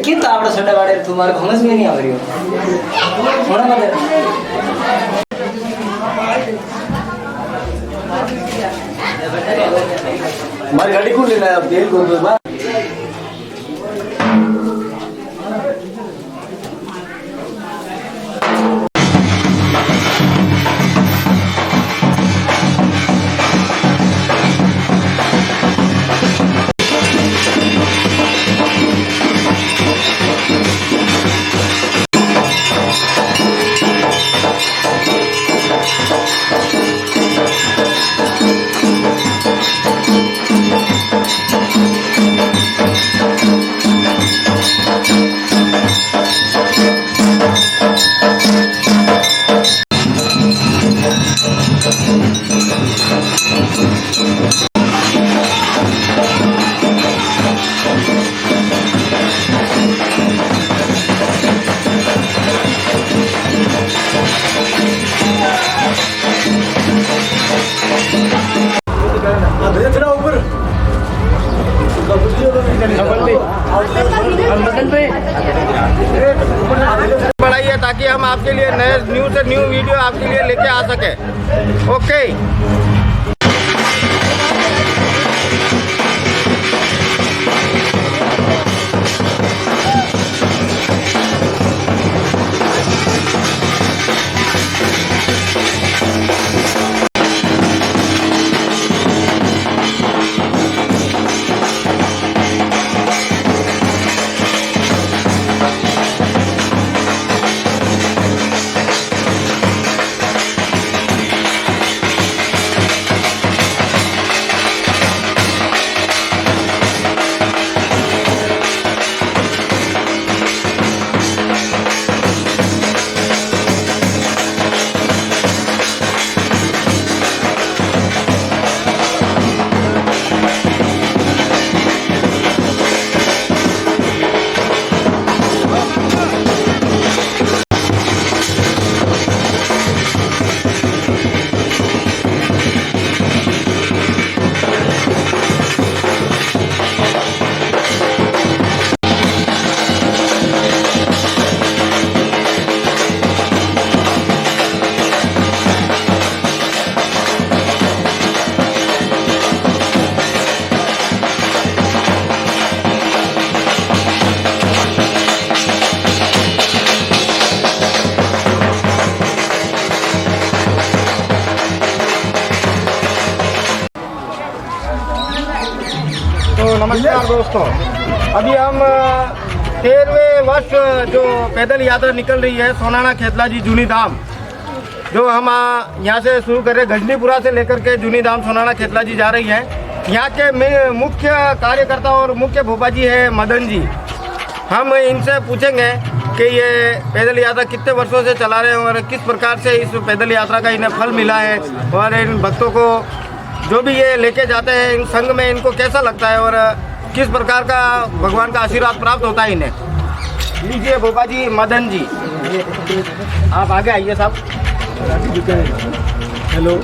कितना आपड़ा संडे वाड़े तुम्हारे समझ में नहीं आ रही हो थोड़ा मत हमारी गाड़ी कौन लेना है अब तेल कौन दो बढ़ाइए ताकि हम आपके लिए नए न्यू से न्यू वीडियो आपके लिए लेके आ सके। ओके तो नमस्कार दोस्तों, अभी हम 13वें वर्ष जो पैदल यात्रा निकल रही है सोनाना खेतला जी जूनी धाम, जो हम यहाँ से शुरू कर रहे गजनीपुरा से लेकर के जूनी धाम सोनाना खेतला जी जा रही है। यहाँ के मुख्य कार्यकर्ता और मुख्य भोपा जी है मदन जी। हम इनसे पूछेंगे कि ये पैदल यात्रा कितने वर्षों से चला रहे हैं और किस प्रकार से इस पैदल यात्रा का इन्हें फल मिला है और इन भक्तों को जो भी ये लेके जाते हैं इन संघ में इनको कैसा लगता है और किस प्रकार का भगवान का आशीर्वाद प्राप्त होता है इन्हें। लीजिए भोपा जी, मदन जी, आप आगे आइए साहब। हेलो,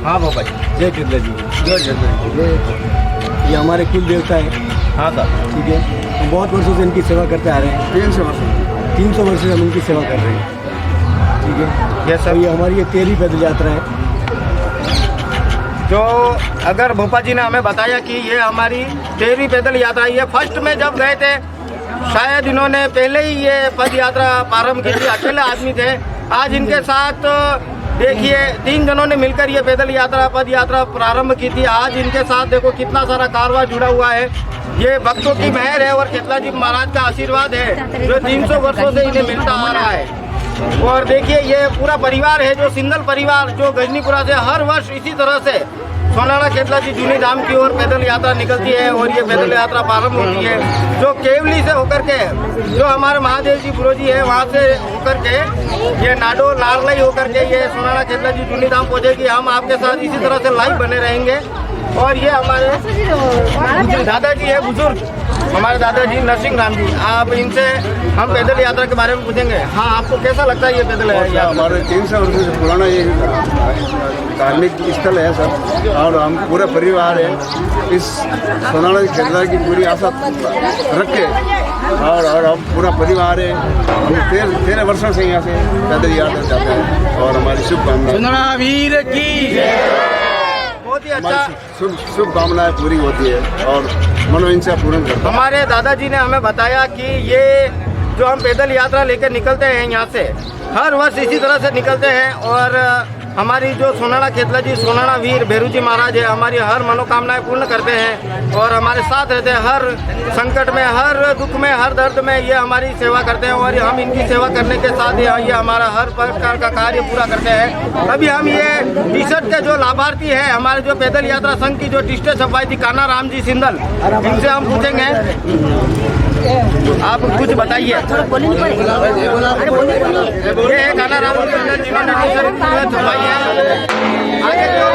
हाँ भोपा जी, जय खेतला जी। जय खेतला जी। ये हमारे कुल देवता है। हाँ साहब, ठीक है, हम बहुत वर्षों से इनकी सेवा करते आ रहे हैं। 300 वर्ष से हम इनकी सेवा कर रहे हैं। ठीक है, ये सर, ये हमारी ये 13वीं पैदल यात्रा है। जो अगर भोपा जी ने हमें बताया कि ये हमारी 13वीं पैदल यात्रा है। ये फर्स्ट में जब गए थे शायद इन्होंने पहले ही ये पद यात्रा प्रारंभ की थी, अकेले आदमी थे। आज इनके साथ देखिए 3 जनों ने मिलकर ये पैदल यात्रा पद यात्रा प्रारंभ की थी। आज इनके साथ देखो कितना सारा कारवां जुड़ा हुआ है। ये भक्तों की मेहर है और खेतला जी महाराज का आशीर्वाद है जो 300 वर्षों से इन्हें मिलता आ रहा है। और देखिए ये पूरा परिवार है जो सिंगल परिवार जो गजनीपुरा से हर वर्ष इसी तरह से सोनाना खेतला जी जूनी धाम की ओर पैदल यात्रा निकलती है और ये पैदल यात्रा प्रारंभ होती है जो केवली से होकर के जो हमारे महादेव जी गुरु जी है वहाँ से होकर के ये नाडो नारलई होकर के ये सोनाना खेतला जी जूनी धाम पहुँचेगी। हम आपके साथ इसी तरह से लाइव बने रहेंगे। और ये हमारे दादाजी है बुजुर्ग, हमारे दादाजी नरसिंह राम जी। आप इनसे हम पैदल यात्रा के बारे में पूछेंगे। हाँ, आपको कैसा लगता है ये पैदल यात्रा? हमारे 300 वर्षों से पुराना ये धार्मिक स्थल है सर, और हम पूरा परिवार है इस सोनाड़ा खेतला की पूरी आशा रखे, और हम पूरा परिवार है। हम 13 वर्षों से यहाँ से पैदल यात्रा जाते हैं और हमारी शुभकामनाएं सोनाड़ा वीर की बहुत ही अच्छा शुभकामनाएं पूरी होती है और मनोइच्छा पूर्ण करते हैं। हमारे दादाजी ने हमें बताया कि ये जो हम पैदल यात्रा लेकर निकलते हैं यहाँ से, हर वर्ष इसी तरह से निकलते हैं। और हमारी जो सोनाड़ा खेतला जी, सोनाड़ा वीर भैरू जी महाराज है, हमारी हर मनोकामनाएं पूर्ण करते हैं और हमारे साथ रहते हैं हर संकट में, हर दुख में, हर दर्द में। ये हमारी सेवा करते हैं और हम इनकी सेवा करने के साथ ये हमारा हर प्रकार का कार्य पूरा करते हैं। अभी हम ये टी शर्ट के जो लाभार्थी हैं, हमारे जो पैदल यात्रा संघ की जो टी शर्ट छपवाई थी कान्हा राम जी सिंदल, इनसे हम पूछेंगे, आप कुछ बताइए। ये है कान्हा राम जी सिंदल जिन्होंने टी शर्ट छपवाई है। आगे जो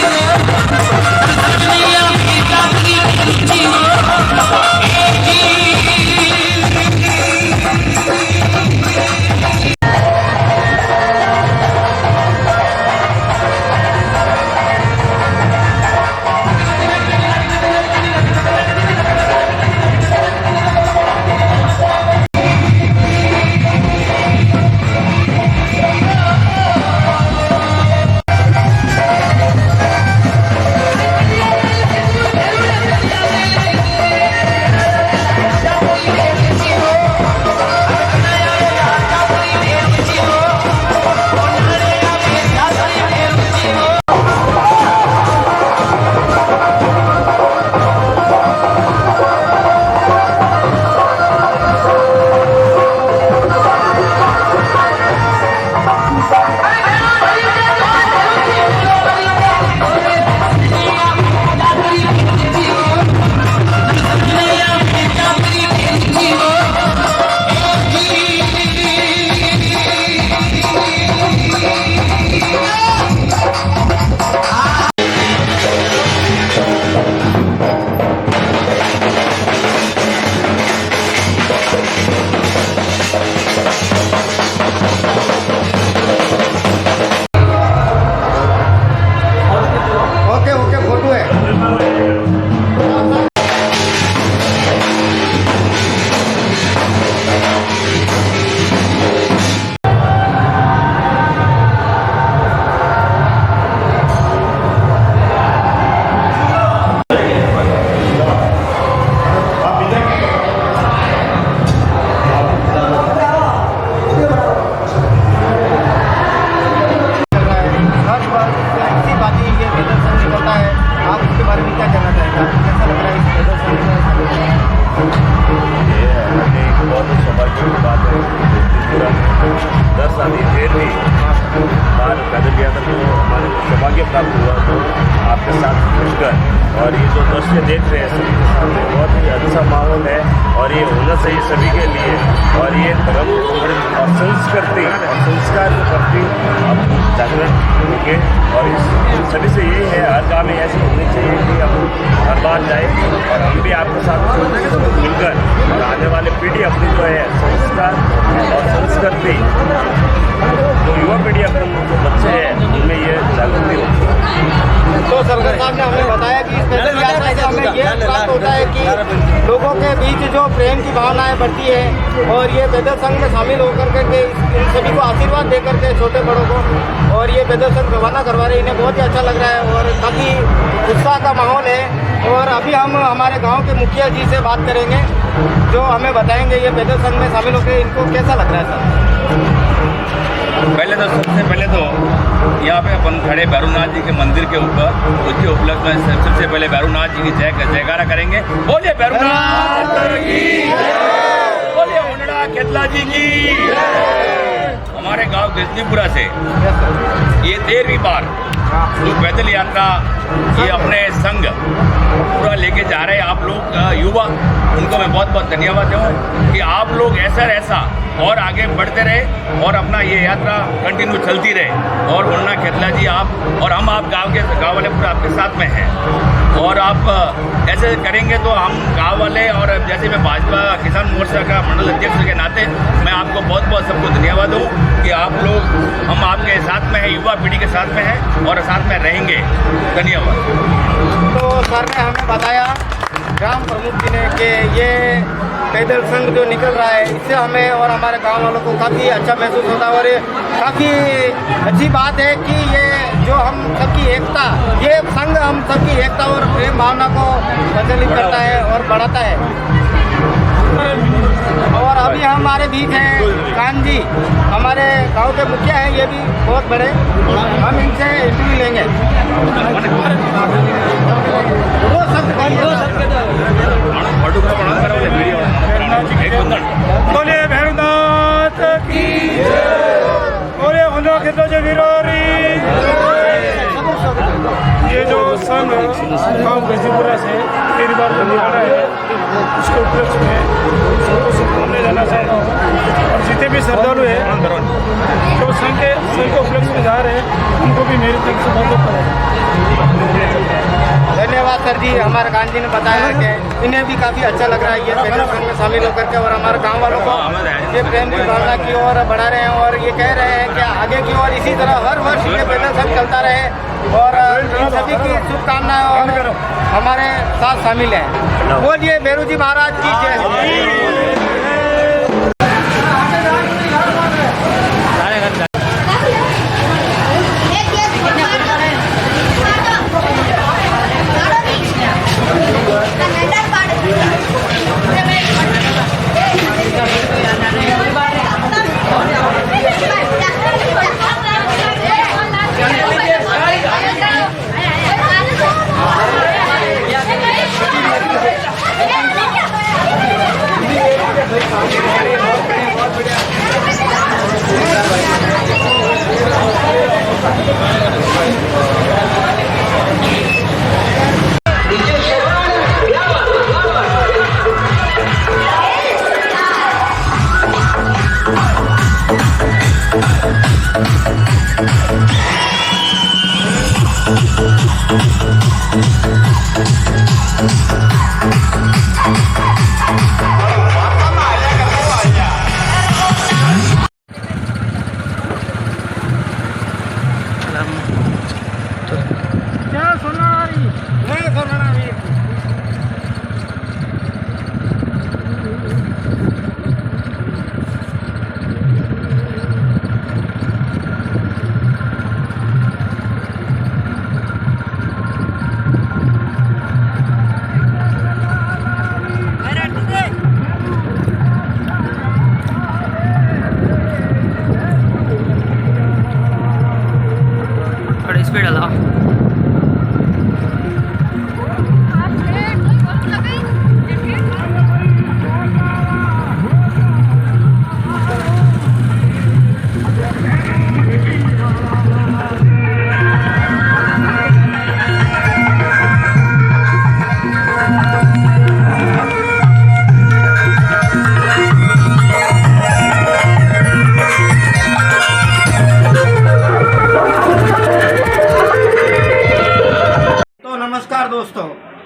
Yeah. यात्रा हुआ तो आपके साथ मिलकर, और ये जो दृश्य देख रहे हैं सभी के सामने, बहुत ही अच्छा माहौल है और ये होना चाहिए सभी के लिए। और ये धर्म और संस्कृति और संस्कार के प्रति हम जागृत होंगे। और इस सभी से यही है, हर गाँव में ऐसी होनी चाहिए कि हम हर बार जाए और हम भी आपके साथ मिलकर और आने वाले पीढ़ी अपनी जो है संस्कार और संस्कृति, जो युवा पीढ़ी अगर जो बच्चे हैं उनमें ये जागृति होती। तो सरकार साहब ने हमें बताया कि इस पैदल यात्रा से हमें ये प्राप्त होता है कि लोगों के बीच जो प्रेम की भावनाएं बढ़ती है और ये पैदल संघ में शामिल होकर के इन सभी को आशीर्वाद दे करके छोटे बड़ों को, और ये पैदल संघ रवाना करवा रहे हैं, इन्हें बहुत ही अच्छा लग रहा है और काफ़ी उत्साह का माहौल है। और अभी हम हमारे गाँव के मुखिया जी से बात करेंगे जो हमें बताएंगे ये पैदल संघ में शामिल होकर इनको कैसा लग रहा है सर। पहले तो सबसे पहले तो यहाँ पे अपन खड़े भैरवनाथ जी के मंदिर के ऊपर, उसके उपलक्ष्य में सबसे पहले भैरवनाथ जी की जयकारा करेंगे। बोलिए भैरवनाथ की जय, बोलिए हुंडड़ा खेतला जी की। हमारे गांव कृष्णीपुरा से ये 13वीं बार जो पैदल यात्रा ये अपने संघ पूरा लेके जा रहे हैं। आप लोग युवा, उनको मैं बहुत बहुत धन्यवाद दूँ कि आप लोग ऐसा और आगे बढ़ते रहे और अपना ये यात्रा कंटिन्यू चलती रहे। और हुंडड़ा खेतला जी आप और हम आप गाँव वाले पूरा आपके साथ में हैं, और आप ऐसे करेंगे तो हम गाँव वाले, और जैसे मैं भाजपा किसान मोर्चा का मंडल अध्यक्ष के नाते मैं आपको बहुत बहुत सबको धन्यवाद दूँ कि आप लोग, हम आपके साथ में हैं, युवा पीढ़ी के साथ में हैं और साथ में रहेंगे। धन्यवाद। तो सर ने हमें बताया, ग्राम प्रमुख जी ने, कि ये पैदल संघ जो निकल रहा है इससे हमें और हमारे गांव वालों को काफ़ी अच्छा महसूस होता है। और ये काफ़ी अच्छी बात है कि ये जो हम सबकी एकता, ये संघ हम सबकी एकता और प्रेम भावना को प्रज्वलित करता है और बढ़ाता है। और अभी हमारे बीच हैं कान जी, हमारे गांव के मुखिया हैं, ये भी बहुत बड़े, हम इनसे इंटरव्यू लेंगे। बोलिए भैरवनाथ की जय, बोलिए हुंडड़ा खेतला जी वीरारी। ये जो संघ गाँव कृष्णीपुरा से 13 बार जो निकाला है, उसके उपलक्ष्य में सबको शुभकामनाएं देना चाहता हूँ। और जितने भी श्रद्धालु हैं जो संघ के उपलक्ष्य में जा रहे हैं, उनको भी मेरी तरफ से बहुत बहुत धन्यवाद सर जी। हमारे कान जी ने बताया कि इन्हें भी काफ़ी अच्छा लग रहा है ये पैदल संघ में शामिल होकर के, और हमारे गांव वालों को ये प्रेम की भावना की ओर बढ़ा रहे हैं। और ये कह रहे हैं कि आगे की ओर इसी तरह हर वर्ष ये पैदल संघ चलता रहे, और इन सभी की शुभकामनाएं और हमारे साथ शामिल हैं। बोलिए भैरू जी महाराज की जय। स्पीड डाला।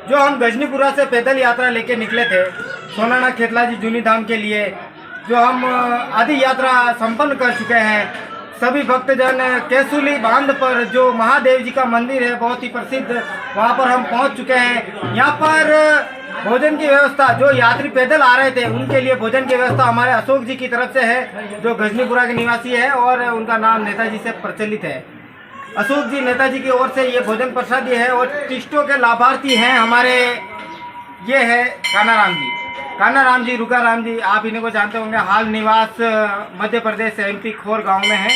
जो हम गजनीपुरा से पैदल यात्रा लेके निकले थे सोनाना खेतलाजी जूनी धाम के लिए, जो हम आधी यात्रा संपन्न कर चुके हैं। सभी भक्तजन केसुली बांध पर जो महादेव जी का मंदिर है बहुत ही प्रसिद्ध, वहाँ पर हम पहुँच चुके हैं। यहाँ पर भोजन की व्यवस्था, जो यात्री पैदल आ रहे थे उनके लिए भोजन की व्यवस्था हमारे अशोक जी की तरफ से है, जो गजनीपुरा के निवासी है और उनका नाम नेताजी से प्रचलित है। अशोक जी नेताजी की ओर से ये भोजन प्रसादी है। और टिस्टों के लाभार्थी हैं हमारे, ये है कानाराम जी, रुकाराम जी, आप इन्हीं को जानते होंगे। हाल निवास मध्य प्रदेश MP खोर गांव में है।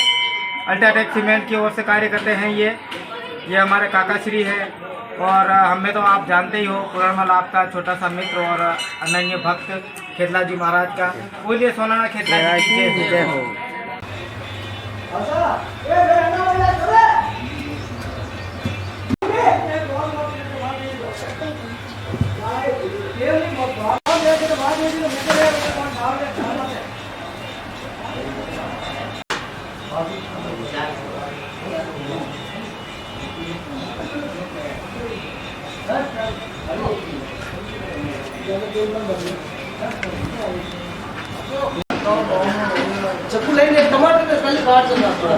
अल्ट्राटेक सीमेंट की ओर से कार्य करते हैं ये हमारे काका श्री है। और हमें तो आप जानते ही हो, पुराणमल आपका छोटा सा मित्र और अनन्य भक्त खेतला जी महाराज का। बोलिए सोनाना खेतला जी की जय हो। चक्कू लेंगे, टमाटर के पहले काट देना थोड़ा।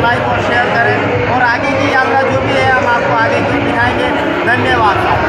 लाइक और शेयर करें और आगे की यात्रा जो भी है हम आपको आगे की दिखाएंगे। धन्यवाद।